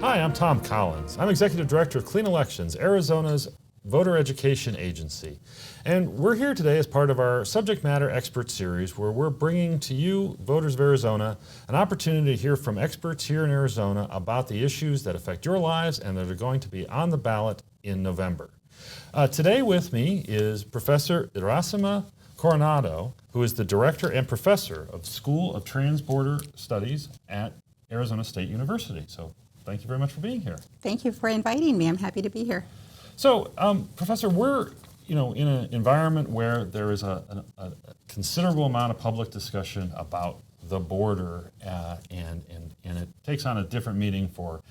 Hi, I'm Tom Collins. I'm Executive Director of Clean Elections, Arizona's voter education agency. And we're here today as part of our Subject Matter Expert Series, where we're bringing to you, voters of Arizona, an opportunity to hear from experts here in Arizona about the issues that affect your lives and that are going to be on the ballot in November. Today with me is Professor Irasema Coronado, who is the Director and Professor of School of Transborder Studies at Arizona State University. So thank you very much for being here. Thank you for inviting me. I'm happy to be here. So, Professor, we're in an environment where there is a considerable amount of public discussion about the border, and it takes on a different meaning for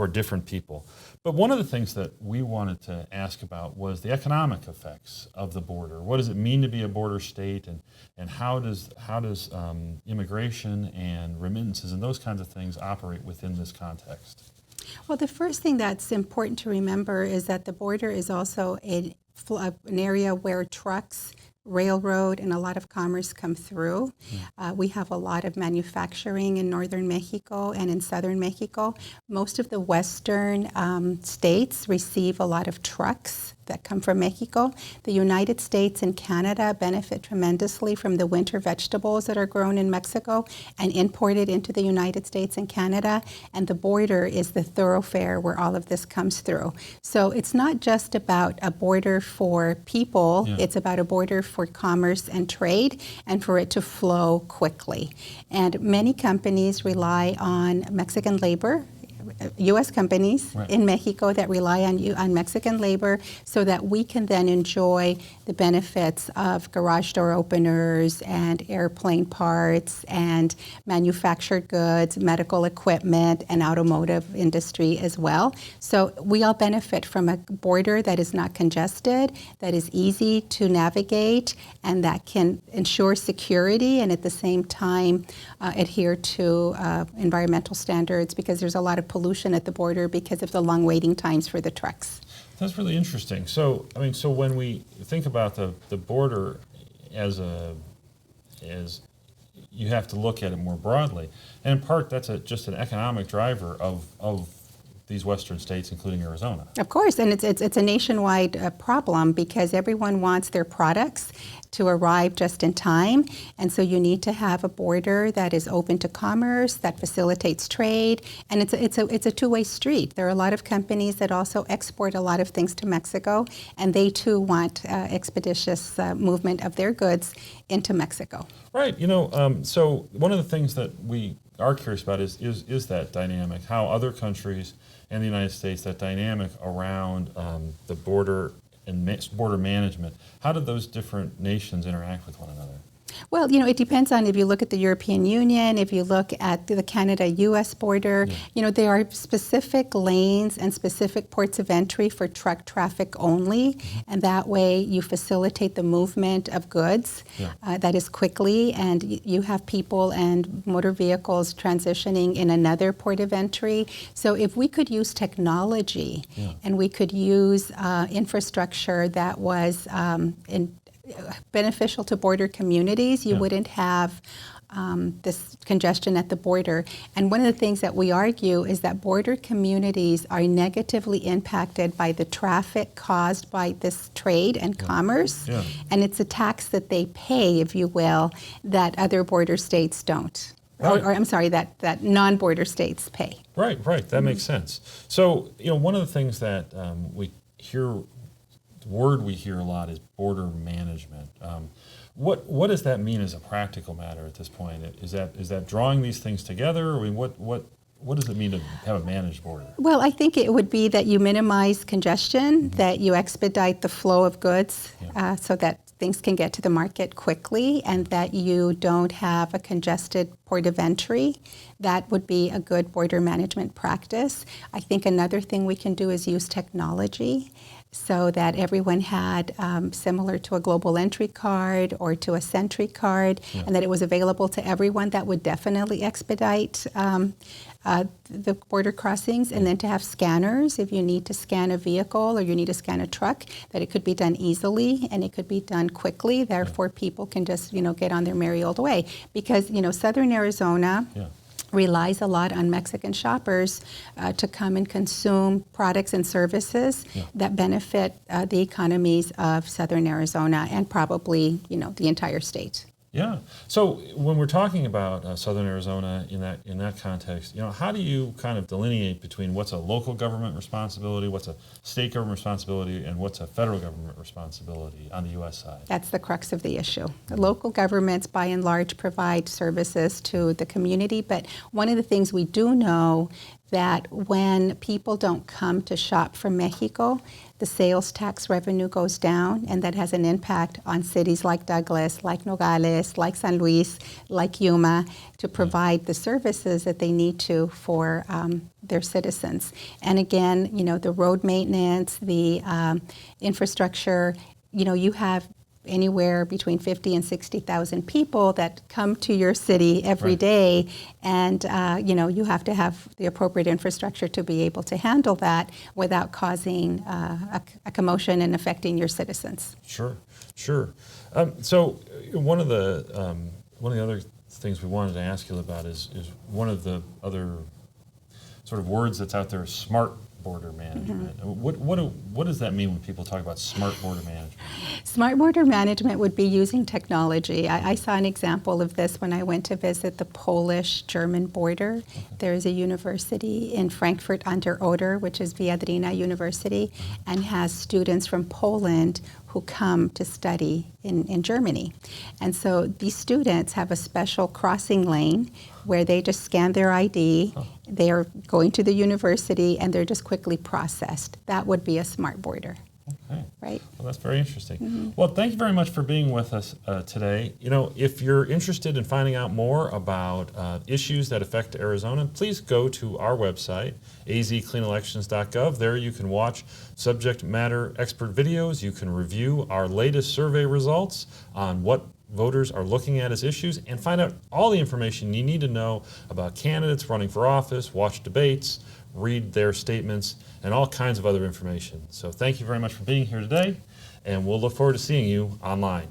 different people. But one of the things that we wanted to ask about was the economic effects of the border. What does it mean to be a border state, and how does immigration and remittances and those kinds of things operate within this context? Well, the first thing that's important to remember is that the border is also an area where trucks, railroad, and a lot of commerce come through. We have a lot of manufacturing in northern Mexico and in southern Mexico. Most of the western states receive a lot of trucks that come from Mexico. The United States and Canada benefit tremendously from the winter vegetables that are grown in Mexico and imported into the United States and Canada, and the border is the thoroughfare where all of this comes through. So it's not just about a border for people, it's about a border for commerce and trade, and for it to flow quickly. And many companies rely on Mexican labor, U.S. companies in Mexico that rely on Mexican labor, so that we can then enjoy the benefits of garage door openers and airplane parts and manufactured goods, medical equipment, and automotive industry as well. So we all benefit from a border that is not congested, that is easy to navigate, and that can ensure security and at the same time adhere to environmental standards, because there's a lot of pollution at the border because of the long waiting times for the trucks. That's really interesting. So, so when we think about the border as you have to look at it more broadly, and in part that's just an economic driver of these western states, including Arizona. Of course, and it's a nationwide problem, because everyone wants their products to arrive just in time, and so you need to have a border that is open to commerce, that facilitates trade, and it's a two-way street. There are a lot of companies that also export a lot of things to Mexico, and they too want expeditious movement of their goods into Mexico. Right. So one of the things that we are curious about is that dynamic, how other countries and the United States, that dynamic around the border and border management. How do those different nations interact with one another? Well, it depends on, if you look at the European Union, if you look at the Canada-U.S. border, there are specific lanes and specific ports of entry for truck traffic only, and that way you facilitate the movement of goods that is quickly, and you have people and motor vehicles transitioning in another port of entry. So if we could use technology and we could use infrastructure that was beneficial to border communities, you wouldn't have this congestion at the border. And one of the things that we argue is that border communities are negatively impacted by the traffic caused by this trade and commerce, and it's a tax that they pay, if you will, that other border states don't. Right. Or I'm sorry, that non-border states pay. Right. That makes sense. So, one of the things that we hear a lot is border management. What does that mean as a practical matter at this point? Is that drawing these things together? What does it mean to have a managed border? Well, I think it would be that you minimize congestion, that you expedite the flow of goods so that things can get to the market quickly, and that you don't have a congested port of entry. That would be a good border management practice. I think another thing we can do is use technology, so that everyone had, similar to a global entry card or to a Sentry card, and that it was available to everyone. That would definitely expedite the border crossings. And then to have scanners, if you need to scan a vehicle or you need to scan a truck, that it could be done easily and it could be done quickly. Therefore, people can just, get on their merry old way. Because, southern Arizona relies a lot on Mexican shoppers to come and consume products and services that benefit the economies of Southern Arizona and probably, the entire state. Yeah. So when we're talking about Southern Arizona in that context, how do you kind of delineate between what's a local government responsibility, what's a state government responsibility, and what's a federal government responsibility on the U.S. side? That's the crux of the issue. The local governments, by and large, provide services to the community, but one of the things we do know that when people don't come to shop from Mexico, the sales tax revenue goes down, and that has an impact on cities like Douglas, like Nogales, like San Luis, like Yuma, to provide the services that they need to for their citizens. And again, the road maintenance, the infrastructure, you have anywhere between 50 and 60,000 people that come to your city every day, and you have to have the appropriate infrastructure to be able to handle that without causing a commotion and affecting your citizens. Sure. So one of the other things we wanted to ask you about is one of the other sort of words that's out there is smart border management. What does that mean when people talk about smart border management? Smart border management would be using technology. I saw an example of this when I went to visit the Polish-German border. There is a university in Frankfurt an der Oder, which is Viadrina University, and has students from Poland who come to study in Germany. And so these students have a special crossing lane where they just scan their ID, they are going to the university, and they're just quickly processed. That would be a smart border. Okay. Right. Well, that's very interesting. Well, thank you very much for being with us today. If you're interested in finding out more about issues that affect Arizona, please go to our website, azcleanelections.gov. There you can watch subject matter expert videos. You can review our latest survey results on what voters are looking at as issues and find out all the information you need to know about candidates running for office, watch debates, read their statements, and all kinds of other information. So thank you very much for being here today, and we'll look forward to seeing you online.